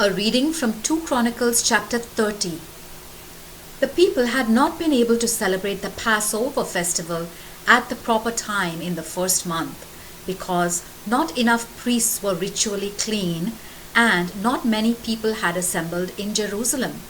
A reading from 2 Chronicles chapter 30. The people had not been able to celebrate the Passover festival at the proper time in the first month because not enough priests were ritually clean and not many people had assembled in Jerusalem.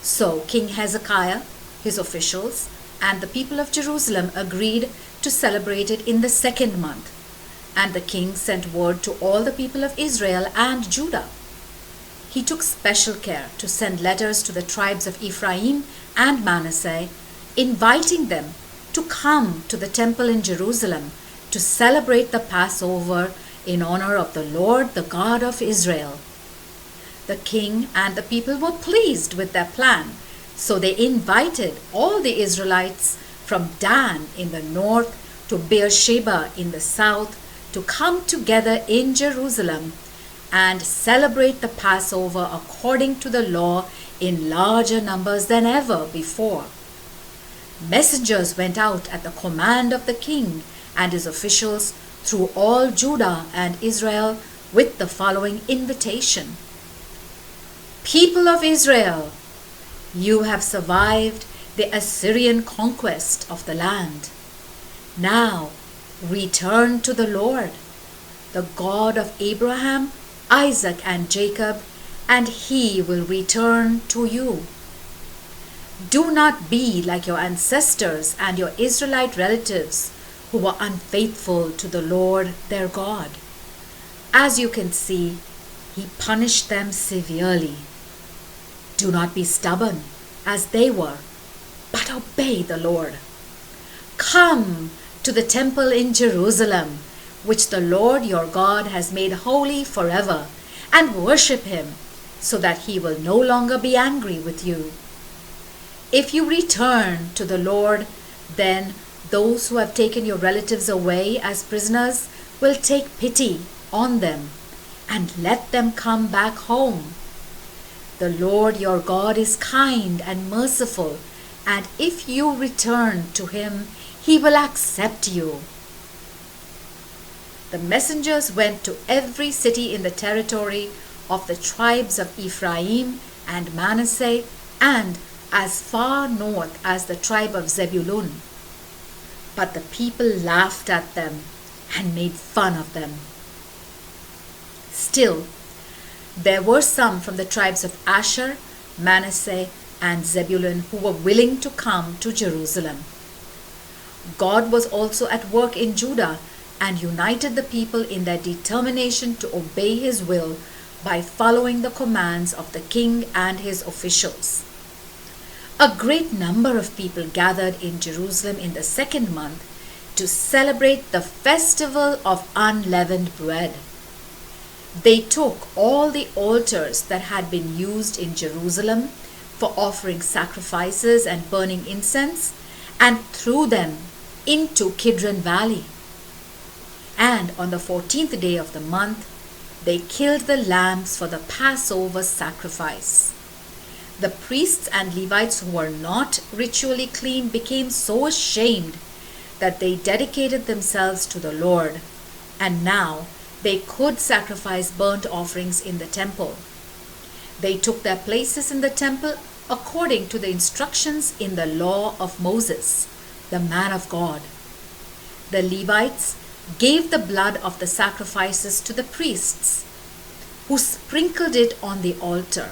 So King Hezekiah, his officials, and the people of Jerusalem agreed to celebrate it in the second month. And the king sent word to all the people of Israel and Judah. He took special care to send letters to the tribes of Ephraim and Manasseh, inviting them to come to the temple in Jerusalem to celebrate the Passover in honor of the Lord, the God of Israel. The king and the people were pleased with their plan, so they invited all the Israelites from Dan in the north to Beersheba in the south to come together in Jerusalem and celebrate the Passover according to the law in larger numbers than ever before. Messengers went out at the command of the king and his officials through all Judah and Israel with the following invitation. People of Israel, you have survived the Assyrian conquest of the land. Now return to the Lord, the God of Abraham, Isaac and Jacob, and he will return to you. Do not be like your ancestors and your Israelite relatives who were unfaithful to the Lord their God. As you can see, he punished them severely. Do not be stubborn as they were, but obey the Lord. Come to the temple in Jerusalem, which the Lord your God has made holy forever, and worship him, so that he will no longer be angry with you. If you return to the Lord, then those who have taken your relatives away as prisoners will take pity on them and let them come back home. The Lord your God is kind and merciful, and if you return to him, he will accept you. The messengers went to every city in the territory of the tribes of Ephraim and Manasseh, and as far north as the tribe of Zebulun. But the people laughed at them and made fun of them. Still, there were some from the tribes of Asher, Manasseh, and Zebulun who were willing to come to Jerusalem. God was also at work in Judah and united the people in their determination to obey his will by following the commands of the king and his officials. A great number of people gathered in Jerusalem in the second month to celebrate the festival of unleavened bread. They took all the altars that had been used in Jerusalem for offering sacrifices and burning incense and threw them into Kidron Valley. And on the 14th day of the month, they killed the lambs for the Passover sacrifice. The priests and Levites who were not ritually clean became so ashamed that they dedicated themselves to the Lord, and now they could sacrifice burnt offerings in the temple. They took their places in the temple according to the instructions in the law of Moses, the man of God. The Levites gave the blood of the sacrifices to the priests, who sprinkled it on the altar.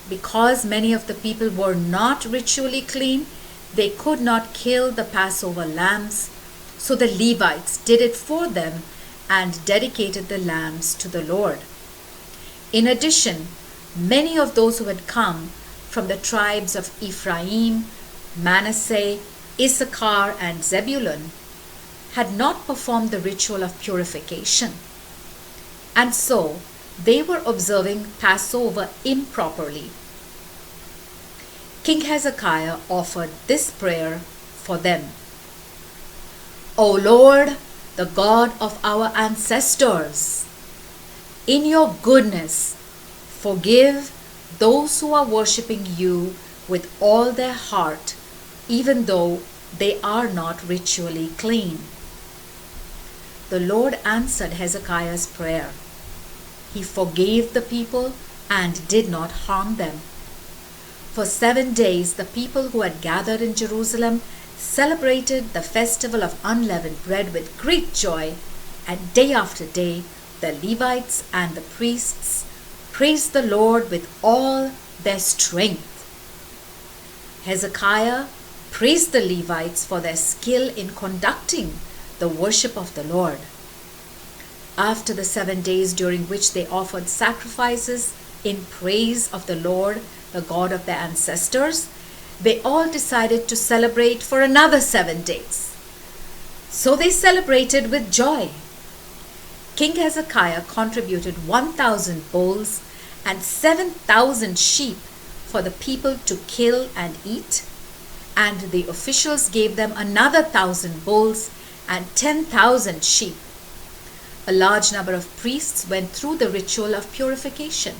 Because many of the people were not ritually clean, they could not kill the Passover lambs, so the Levites did it for them and dedicated the lambs to the Lord. In addition, many of those who had come from the tribes of Ephraim, Manasseh, Issachar, and Zebulun had not performed the ritual of purification, and so they were observing Passover improperly. King Hezekiah offered this prayer for them. O Lord, the God of our ancestors, in your goodness, forgive those who are worshipping you with all their heart, even though they are not ritually clean. The Lord answered Hezekiah's prayer. he forgave the people and did not harm them. For 7 days the people who had gathered in Jerusalem celebrated the festival of unleavened bread with great joy, and day after day the Levites and the priests praised the Lord with all their strength. Hezekiah praised the Levites for their skill in conducting the worship of the Lord. After the 7 days during which they offered sacrifices in praise of the Lord, the God of their ancestors, they all decided to celebrate for another 7 days. So they celebrated with joy. King Hezekiah contributed 1,000 bulls and 7,000 sheep for the people to kill and eat, and the officials gave them another 1,000 bulls and 10,000 sheep. A large number of priests went through the ritual of purification.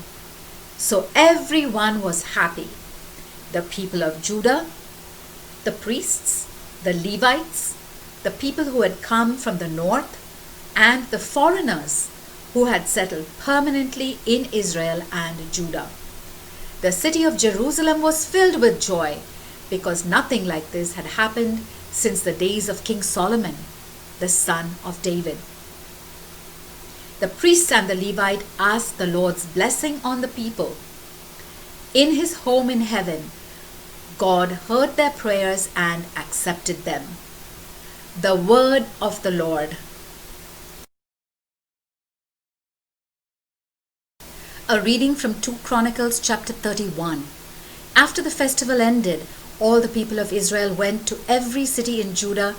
So everyone was happy. The people of Judah, the priests, the Levites, the people who had come from the north, and the foreigners who had settled permanently in Israel and Judah. The city of Jerusalem was filled with joy because nothing like this had happened since the days of King Solomon, the son of David. The priests and the Levite asked the Lord's blessing on the people. In his home in heaven, God heard their prayers and accepted them. The word of the Lord. A reading from 2 Chronicles chapter 31. After the festival ended, all the people of Israel went to every city in Judah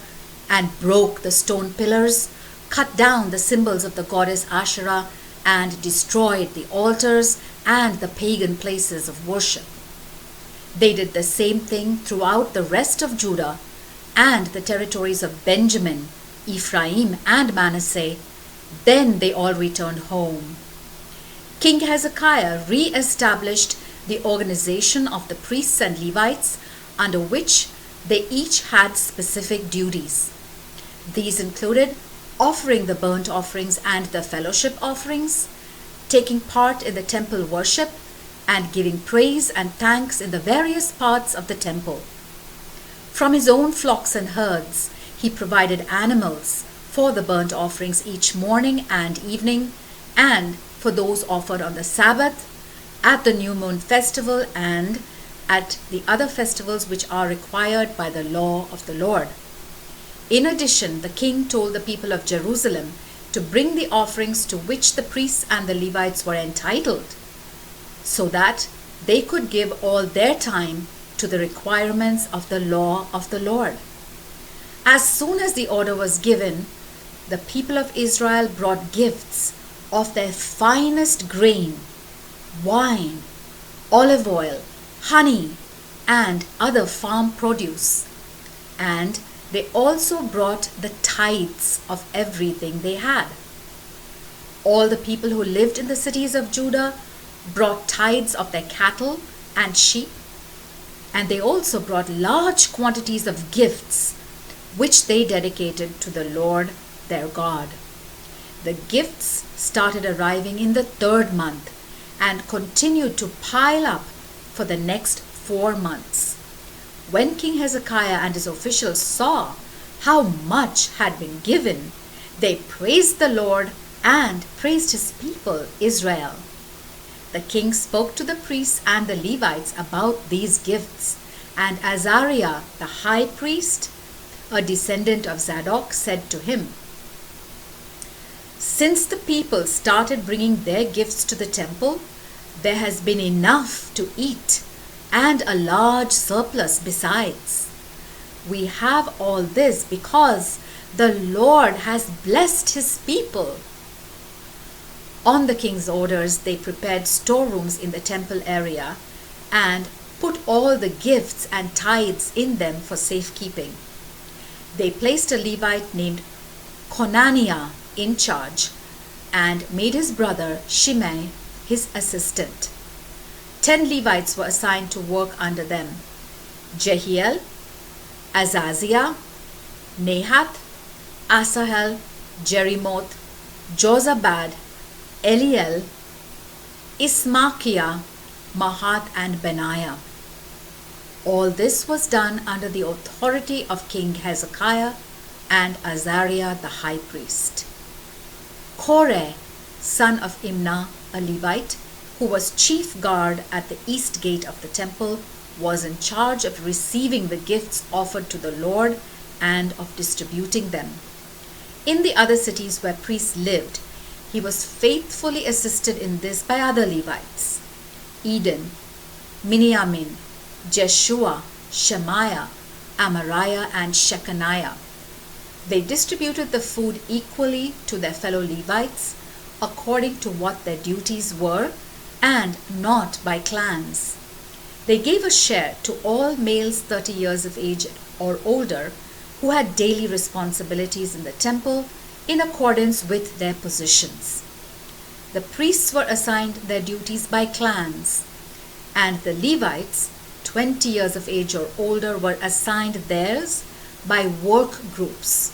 and broke the stone pillars, cut down the symbols of the goddess Asherah, and destroyed the altars and the pagan places of worship. They did the same thing throughout the rest of Judah and the territories of Benjamin, Ephraim, and Manasseh. Then they all returned home. King Hezekiah re-established the organization of the priests and Levites, under which they each had specific duties. These included offering the burnt offerings and the fellowship offerings, taking part in the temple worship, and giving praise and thanks in the various parts of the temple. From his own flocks and herds, he provided animals for the burnt offerings each morning and evening, and for those offered on the Sabbath, at the new moon festival, and at the other festivals which are required by the law of the Lord. In addition, the king told the people of Jerusalem to bring the offerings to which the priests and the Levites were entitled, so that they could give all their time to the requirements of the law of the Lord. As soon as the order was given, the people of Israel brought gifts of their finest grain, wine, olive oil, honey, and other farm produce. And they also brought the tithes of everything they had. All the people who lived in the cities of Judah brought tithes of their cattle and sheep, and they also brought large quantities of gifts, which they dedicated to the Lord their God. The gifts started arriving in the 3rd month and continued to pile up for the next 4 months. When King Hezekiah and his officials saw how much had been given, they praised the Lord and praised his people, Israel. The king spoke to the priests and the Levites about these gifts, and Azariah, the high priest, a descendant of Zadok, said to him, "Since the people started bringing their gifts to the temple, there has been enough to eat and a large surplus besides. We have all this because the Lord has blessed his people." On the king's orders, they prepared storerooms in the temple area and put all the gifts and tithes in them for safekeeping. They placed a Levite named Conaniah in charge and made his brother Shimei his assistant. 10 Levites were assigned to work under them: Jehiel, Azaziah, Nahath, Asahel, Jerimoth, Jozabad, Eliel, Ismachiah, Mahath, and Benaiah. All this was done under the authority of King Hezekiah and Azariah the high priest. Koreh, son of Imnah, a Levite, who was chief guard at the east gate of the temple, was in charge of receiving the gifts offered to the Lord and of distributing them. In the other cities where priests lived, he was faithfully assisted in this by other Levites: Eden, Miniamin, Jeshua, Shemaiah, Amariah, and Shechaniah. They distributed the food equally to their fellow Levites according to what their duties were, and not by clans. They gave a share to all males 30 years of age or older who had daily responsibilities in the temple in accordance with their positions. The priests were assigned their duties by clans, and the Levites, 20 years of age or older, were assigned theirs by work groups.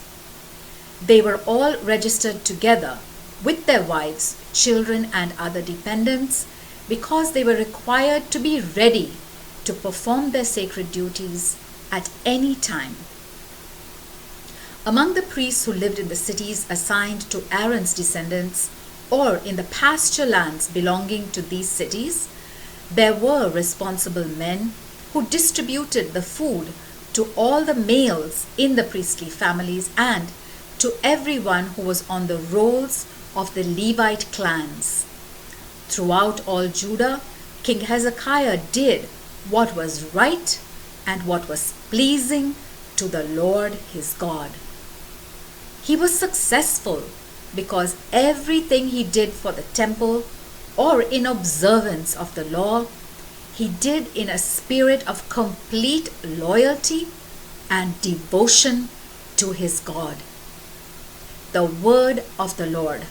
They were all registered together with their wives, children, and other dependents because they were required to be ready to perform their sacred duties at any time. Among the priests who lived in the cities assigned to Aaron's descendants or in the pasture lands belonging to these cities, there were responsible men who distributed the food to all the males in the priestly families and to everyone who was on the rolls of the Levite clans. Throughout all Judah, King Hezekiah did what was right and what was pleasing to the Lord his God. He was successful because everything he did for the temple or in observance of the law, he did in a spirit of complete loyalty and devotion to his God. The word of the Lord.